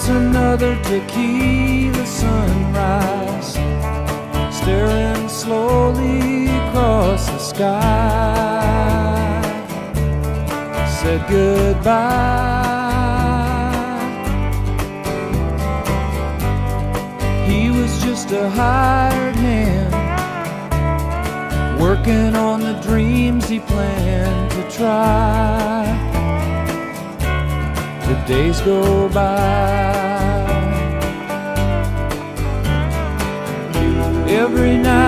was another tequila sunrise, staring slowly across the sky. Said goodbye. He was just a hired hand, working on the dreams he planned to try. The days go by. Every night